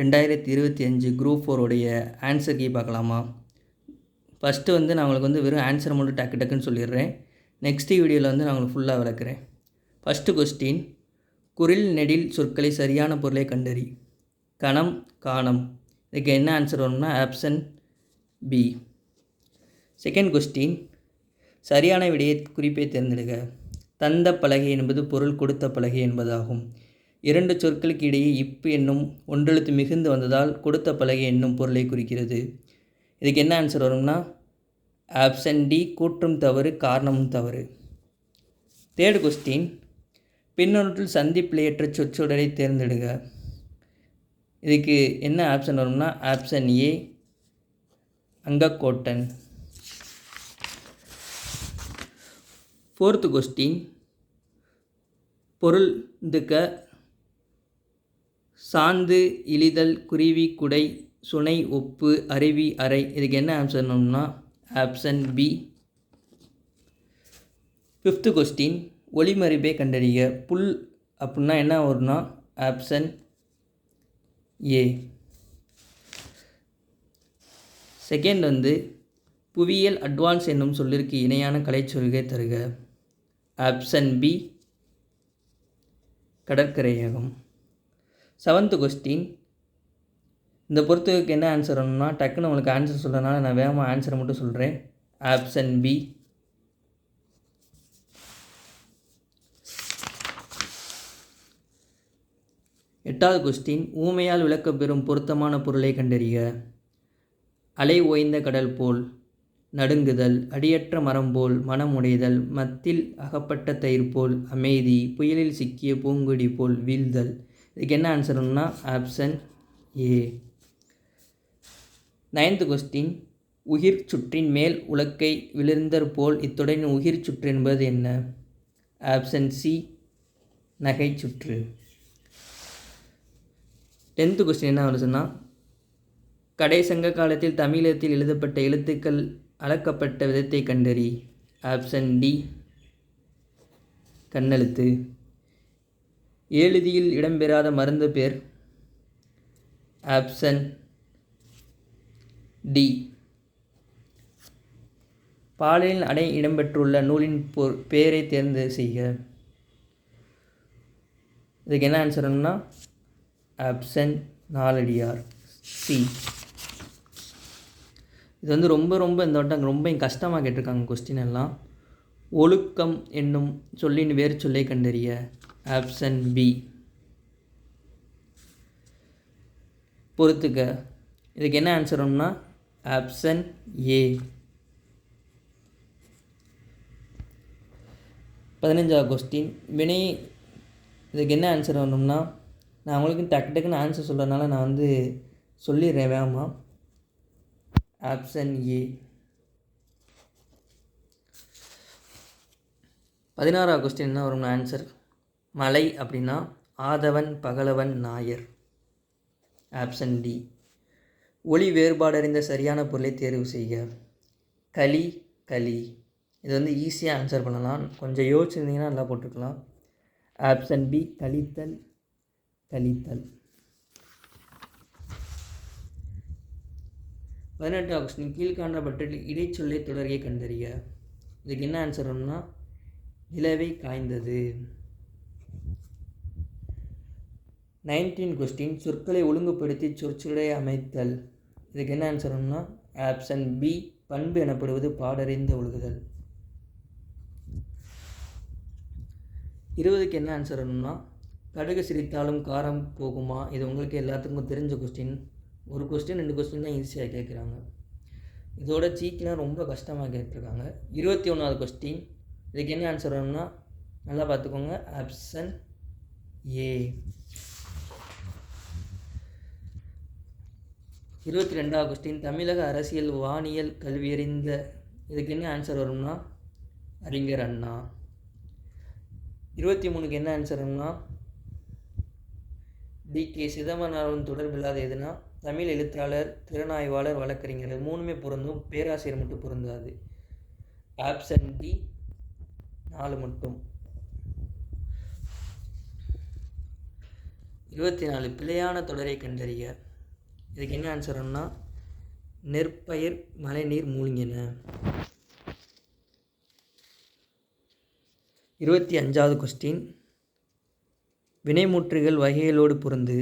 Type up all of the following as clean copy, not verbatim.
2025 group 4 உடைய answer key பார்க்கலாமா? First நான் உங்களுக்கு வெறும் ஆன்சரை மட்டும் டக்கு டக்குன்னு சொல்லிடுறேன். நெக்ஸ்ட் வீடியோவில் நான் உங்களுக்கு ஃபுல்லாக விளக்குறேன். ஃபஸ்ட்டு கொஸ்டின், குரில் நெடில் சொற்களை சரியான பொருளை கண்டறி. கணம், காணம். இதுக்கு என்ன ஆன்சர் வரும்னா ஆப்ஷன் பி. செகண்ட் கொஸ்டின், சரியான விடையை குறிப்பை தேர்ந்தெடுக்க. தந்த பலகை என்பது பொருள் கொடுத்த பலகை என்பதாகும். இரண்டு சொற்களுக்கு இடையே இப்பு என்னும் ஒன்றெழுத்து மிகுந்து வந்ததால் கொடுத்த பலகை என்னும் பொருளை குறிக்கிறது. இதுக்கு என்ன ஆன்சர் வரும்னா ஆப்ஷன் டி, கூற்றும் தவறு காரணமும் தவறு. தேர்ட் கொஸ்டின், பின்னொன்றில் சந்திப்பிழையற்ற சொற்றொடரை தேர்ந்தெடுக்க. இதுக்கு என்ன ஆப்ஷன் வரும்னா ஆப்ஷன் ஏ, அங்கக்கோட்டன். ஃபோர்த்து கொஸ்டின், பொருந்துக சாந்து, இழிதல், குருவி, குடை, சுனை, ஒப்பு, அருவி, அறை. இதுக்கு என்ன ஆன்சர் வேணும்னா ஆப்ஷன் பி. ஃபிஃப்த்து கொஸ்டின், ஒளிமறைப்பை கண்டறிய. புல் அப்படின்னா என்ன வரும்னா ஆப்ஷன் ஏ. செகண்ட் புவியியல் அட்வான்ஸ் என்னும் சொல்லிற்கு இணையான கலைச்சொல்கை தருக. ஆப்ஷன் பி, கடற்கரையகம். செவன்த்து கொஸ்டின், இந்த பொறுத்துக்கு என்ன ஆன்சர் வரணும்னா டக்குன்னு உங்களுக்கு ஆன்சர் சொல்கிறதுனால நான் வேகமாக ஆன்சரை மட்டும் சொல்கிறேன். Option B. எட்டாவது கொஸ்டின், ஊமையால் விளக்கப்பெறும் பொருத்தமான பொருளை கண்டறிய. அலை ஓய்ந்த கடல் போல், நடுங்குதல், அடியற்ற மரம் போல், மனம் உடைதல், மத்தில் அகப்பட்ட தயிர் போல், அமைதி, புயலில் சிக்கிய பூங்கொடி போல், வீழ்தல். இதுக்கு என்ன ஆன்சர்னா ஆப்ஷன் ஏ. நைன்த்து கொஸ்டின், உயிர் சுற்றின் மேல் உலக்கை விழுந்தற் போல் இத்தொடரின் உயிர் சுற்று என்பது என்ன? Option C, நகைச்சுற்று. 10th கொஸ்டின் என்ன வருதுன்னா, கடை சங்க காலத்தில் தமிழகத்தில் எழுதப்பட்ட எழுத்துக்கள் அளக்கப்பட்ட விதத்தை கண்டறி. Option D, கண்ணெழுத்து. எழுதியில் இடம்பெறாத மருந்து பேர். Option D. பாடலின் அடை இடம்பெற்றுள்ள நூலின் பெயரை தேர்ந்து செய்க. இதுக்கு என்ன ஆன்சர்னா ஆப்ஷன் நாலடியார், சி. இது ரொம்ப இந்த வட்டம் ரொம்ப கஷ்டமாக கேட்டிருக்காங்க கொஸ்டின் எல்லாம். ஒழுக்கம் என்னும் சொல்லின் வேறு சொல்லை கண்டறிய. ஆப்ஷன் பி, பொறுத்துக்க. இதுக்கு என்ன ஆன்சர் வரும்னா ஆப்ஷன் ஏ. 15வது கொஸ்டின், வினை. இதுக்கு என்ன ஆன்சர் வரணும்னா நான் உங்களுக்கு டக்குன்னு ஆன்சர் சொல்கிறதுனால நான் சொல்லிடுறேன் வேகமாக. Option A. 16வது கொஸ்டின் என்ன வரும்னா ஆன்சர், மலை அப்படின்னா ஆதவன், பகலவன், நாயர். Option D. ஒளி வேறுபாடறிந்த சரியான பொருளை தேர்வு செய்க. களி, களி. இது ஈஸியாக ஆன்சர் பண்ணலாம், கொஞ்சம் யோசிச்சிருந்தீங்கன்னா நல்லா போட்டுக்கலாம். ஆப்ஷன் பி, கழித்தல், கழித்தல். 18வது கொஸ்டின், கீழ்காண்டவற்றில் இடைச்சொல்லை தொடர்கை கண்டறிய. இதுக்கு என்ன ஆன்சர் வரும்னா நிலவை காய்ந்தது. 19th கொஸ்டின், சொற்களை ஒழுங்குபடுத்தி சொற்சொடரை அமைத்தல். இதுக்கு என்ன ஆன்சர் வரும்னா ஆப்ஷன் பி, பண்பு எனப்படுவது பாடறிந்த ஒழுகுதல். 20க்கு என்ன ஆன்சர் வரும்னா கடுகு சிரித்தாலும் காரம் போகுமா. இது உங்களுக்கு எல்லாத்துக்கும் தெரிஞ்ச கொஸ்டின். ஒரு கொஸ்டின் 2 கொஸ்டின் தான் ஈஸியாக கேட்குறாங்க. இதோட சீக்கிரம் ரொம்ப கஷ்டமாக கேட்டிருக்காங்க. 21வது கொஸ்டின், இதுக்கு என்ன ஆன்சர் வரும்னா நல்லா பார்த்துக்கோங்க, ஆப்ஷன் ஏ. 22வது கொஸ்டின், தமிழக அரசியல் வானியல் கல்வியறிந்த. இதுக்கு என்ன ஆன்சர் வரும்னா அறிஞர் அண்ணா. 23க்கு என்ன ஆன்சர் வரும்னா டி.கே. சிதம்பரனாருடன் தொடர்பில்லாத எதுனா தமிழ் எழுத்தாளர், திறனாய்வாளர், வழக்கறிஞர். 3மே பொருந்தும், பேராசிரியர் மட்டும் பொருந்தாது. ஆப்ஷன் டி, 4 மட்டும். 24 பிழையான தொடரை கண்டறிய. இதுக்கு என்ன ஆன்சர்னா நெற்பயிர் மழைநீர் மூழ்கின. 25வது கொஸ்டின், வினைமுற்றுகள் வகைகளோடு பொருந்து.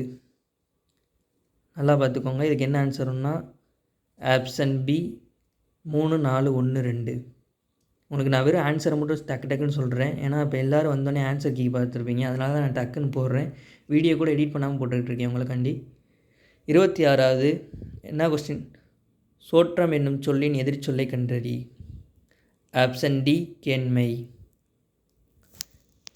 நல்லா பார்த்துக்கோங்க. இதுக்கு என்ன ஆன்சர்னா ஆப்ஷன் பி 3, 4, 1, 2. உங்களுக்கு நான் வெறும் ஆன்சரை மட்டும் டக்குன்னு சொல்கிறேன். ஏன்னா இப்போ எல்லோரும் வந்தோடனே ஆன்சர் கீ பார்த்துருப்பீங்க. அதனால தான் நான் டக்குன்னு போடுறேன். வீடியோ கூட எடிட் பண்ணாமல் போட்டுக்கிட்டுருக்கேன் உங்களுக்காண்டி. 26வது என்ன கொஸ்டின், சோற்றம் என்னும் சொல்லின் எதிர்ச்சொல்லை கண்டறி. ஆப்ஷன் டி கேண்மை.